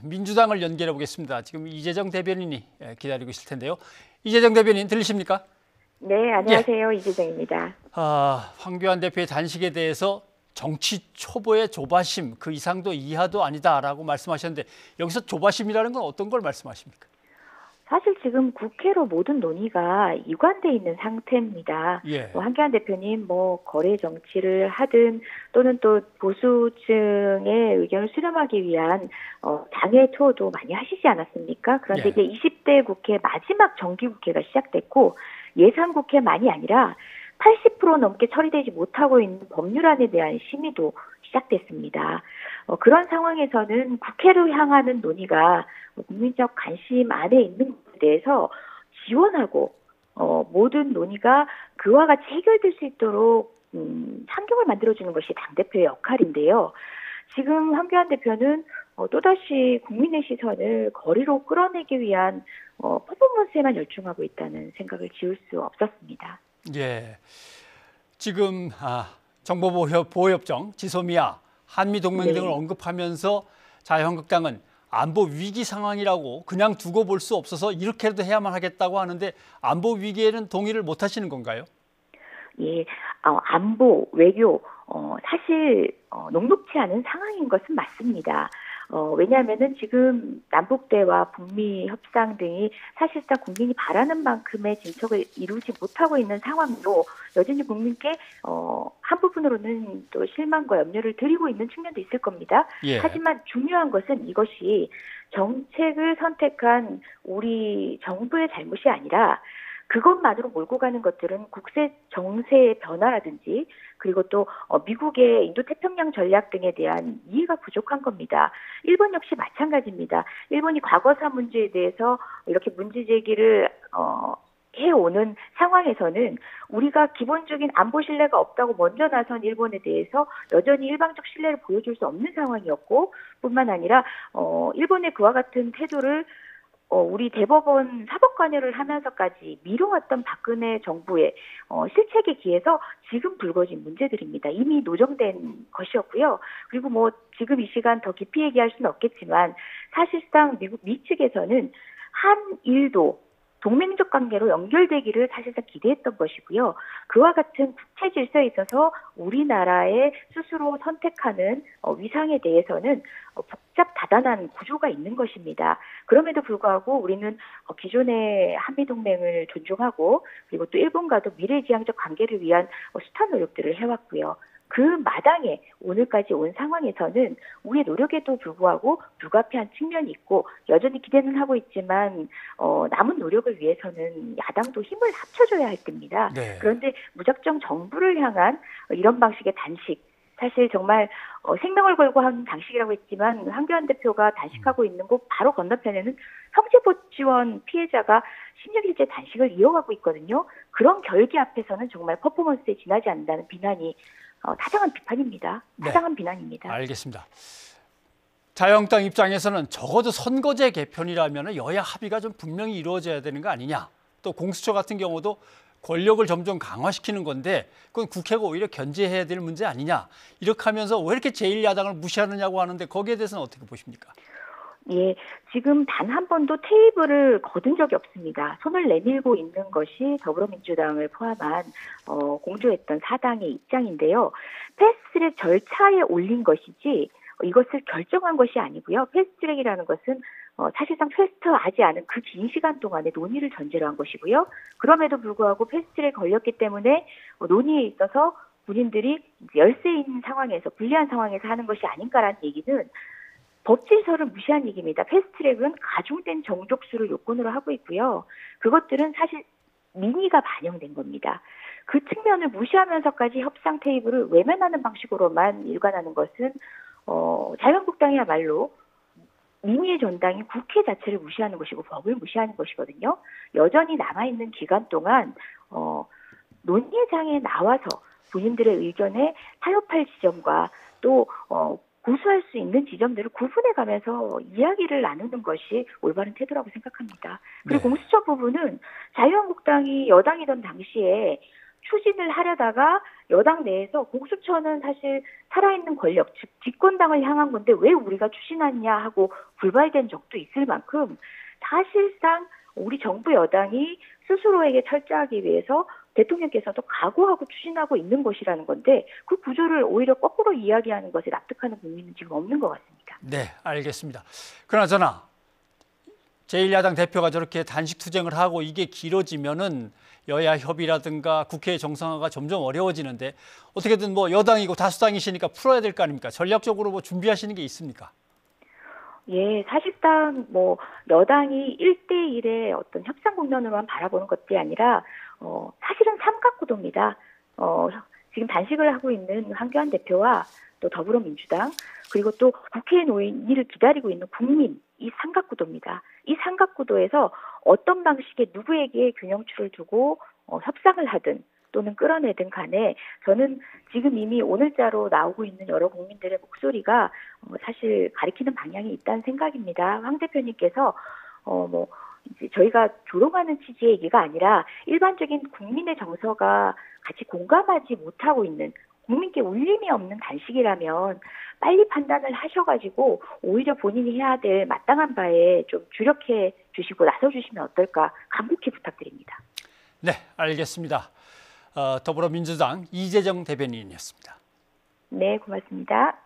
민주당을 연결해 보겠습니다. 지금 이재정 대변인이 기다리고 있을 텐데요. 이재정 대변인 들리십니까? 네, 안녕하세요. 이재정입니다. 황교안 대표의 단식에 대해서 정치 초보의 조바심, 그 이상도 이하도 아니다라고 말씀하셨는데 여기서 조바심이라는 건 어떤 걸 말씀하십니까? 사실 지금 국회로 모든 논의가 이관돼 있는 상태입니다. 예. 황교안 대표님 거래 정치를 하든 또는 또 보수층의 의견을 수렴하기 위한 당의 투어도 많이 하시지 않았습니까? 그런데 이제 20대 국회 마지막 정기국회가 시작됐고 예산국회만이 아니라 80% 넘게 처리되지 못하고 있는 법률안에 대한 심의도 시작됐습니다. 그런 상황에서는 국회로 향하는 논의가 국민적 관심 안에 있는 것에 대해서 지원하고 모든 논의가 그와 같이 해결될 수 있도록 환경을 만들어주는 것이 당대표의 역할인데요. 지금 황교안 대표는 또다시 국민의 시선을 거리로 끌어내기 위한 퍼포먼스에만 열중하고 있다는 생각을 지울 수 없었습니다. 예, 지금 정보보호협정, 지소미아, 한미동맹 등을 언급하면서 자유한국당은 안보 위기 상황이라고 그냥 두고 볼 수 없어서 이렇게라도 해야만 하겠다고 하는데 안보 위기에는 동의를 못 하시는 건가요? 예, 안보, 외교 사실 녹록지 않은 상황인 것은 맞습니다. 왜냐하면은 지금 남북대화, 북미 협상 등이 사실상 국민이 바라는 만큼의 진척을 이루지 못하고 있는 상황도 여전히 국민께 한 부분으로는 또 실망과 염려를 드리고 있는 측면도 있을 겁니다. 예. 하지만 중요한 것은 이것이 정책을 선택한 우리 정부의 잘못이 아니라 그것만으로 몰고 가는 것들은 국제 정세의 변화라든지 그리고 또 미국의 인도태평양 전략 등에 대한 이해가 부족한 겁니다. 일본 역시 마찬가지입니다. 일본이 과거사 문제에 대해서 이렇게 문제 제기를 해오는 상황에서는 우리가 기본적인 안보 신뢰가 없다고 먼저 나선 일본에 대해서 여전히 일방적 신뢰를 보여줄 수 없는 상황이었고 뿐만 아니라 일본의 그와 같은 태도를 우리 대법원 사법관여를 하면서까지 미뤄왔던 박근혜 정부의 실책에 기해서 지금 불거진 문제들입니다. 이미 노정된 것이었고요. 그리고 지금 이 시간 더 깊이 얘기할 수는 없겠지만 사실상 미 측에서는 한일도 동맹적 관계로 연결되기를 사실상 기대했던 것이고요. 그와 같은 국제 질서에 있어서 우리나라의 스스로 선택하는 위상에 대해서는 복잡 다단한 구조가 있는 것입니다. 그럼에도 불구하고 우리는 기존의 한미동맹을 존중하고 그리고 또 일본과도 미래지향적 관계를 위한 숱한 노력들을 해왔고요. 그 마당에 오늘까지 온 상황에서는 우리의 노력에도 불구하고 불가피한 측면이 있고 여전히 기대는 하고 있지만 남은 노력을 위해서는 야당도 힘을 합쳐줘야 할 때입니다. 네. 그런데 무작정 정부를 향한 이런 방식의 단식 사실 정말 생명을 걸고 한 단식이라고 했지만 황교안 대표가 단식하고 있는 곳 바로 건너편에는 형제보지원 피해자가 심리일제 단식을 이어가고 있거든요. 그런 결기 앞에서는 정말 퍼포먼스에 지나지 않는다는 비난이 타당한 비판입니다. 타당한 비난입니다. 알겠습니다. 자유한국당 입장에서는 적어도 선거제 개편이라면 여야 합의가 좀 분명히 이루어져야 되는 거 아니냐. 또 공수처 같은 경우도 권력을 점점 강화시키는 건데 그건 국회가 오히려 견제해야 될 문제 아니냐. 이렇게 하면서 왜 이렇게 제1야당을 무시하느냐고 하는데 거기에 대해서는 어떻게 보십니까? 예, 지금 단 한 번도 테이블을 거둔 적이 없습니다. 손을 내밀고 있는 것이 더불어민주당을 포함한 공조했던 사당의 입장인데요. 패스트트랙 절차에 올린 것이지 이것을 결정한 것이 아니고요. 패스트트랙이라는 것은 사실상 패스트하지 않은 그 긴 시간 동안에 논의를 전제로 한 것이고요. 그럼에도 불구하고 패스트트랙 걸렸기 때문에 논의에 있어서 본인들이 열세인 상황에서 불리한 상황에서 하는 것이 아닌가라는 얘기는 법질서를 무시한 얘기입니다. 패스트트랙은 가중된 정족수를 요건으로 하고 있고요. 그것들은 사실 민의가 반영된 겁니다. 그 측면을 무시하면서까지 협상 테이블을 외면하는 방식으로만 일관하는 것은 자유한국당이야말로 민의의 전당인 국회 자체를 무시하는 것이고 법을 무시하는 것이거든요. 여전히 남아있는 기간 동안 논의장에 나와서 본인들의 의견에 타협할 지점과 또 고수할 수 있는 지점들을 구분해가면서 이야기를 나누는 것이 올바른 태도라고 생각합니다. 그리고 공수처 부분은 자유한국당이 여당이던 당시에 추진을 하려다가 여당 내에서 공수처는 사실 살아있는 권력, 즉 집권당을 향한 건데 왜 우리가 추진하냐 하고 불발된 적도 있을 만큼 사실상 우리 정부 여당이 스스로에게 철저하기 위해서 대통령께서도 각오하고 추진하고 있는 것이라는 건데 그 구조를 오히려 거꾸로 이야기하는 것에 납득하는 국민은 지금 없는 것 같습니다. 네, 알겠습니다. 그나저나 제1야당 대표가 저렇게 단식 투쟁을 하고 이게 길어지면은 여야 협의라든가 국회 정상화가 점점 어려워지는데 어떻게든 뭐 여당이고 다수당이시니까 풀어야 될 거 아닙니까? 전략적으로 뭐 준비하시는 게 있습니까? 예, 사실상 뭐 여당이 1대1의 어떤 협상 국면으로만 바라보는 것이 아니라 사실은 삼각구도입니다. 지금 단식을 하고 있는 황교안 대표와 또 더불어민주당 그리고 또 국회에 놓인 이를 기다리고 있는 국민 이 삼각구도입니다. 이 삼각구도에서 어떤 방식의 누구에게 균형추를 두고 협상을 하든 또는 끌어내든 간에 저는 지금 이미 오늘자로 나오고 있는 여러 국민들의 목소리가 사실 가리키는 방향이 있다는 생각입니다. 황 대표님께서 뭐 이제 저희가 조롱하는 취지의 얘기가 아니라 일반적인 국민의 정서가 같이 공감하지 못하고 있는 국민께 울림이 없는 단식이라면 빨리 판단을 하셔가지고 오히려 본인이 해야 될 마땅한 바에 좀 주력해 주시고 나서주시면 어떨까 간곡히 부탁드립니다. 네, 알겠습니다. 더불어민주당 이재정 대변인이었습니다. 네, 고맙습니다.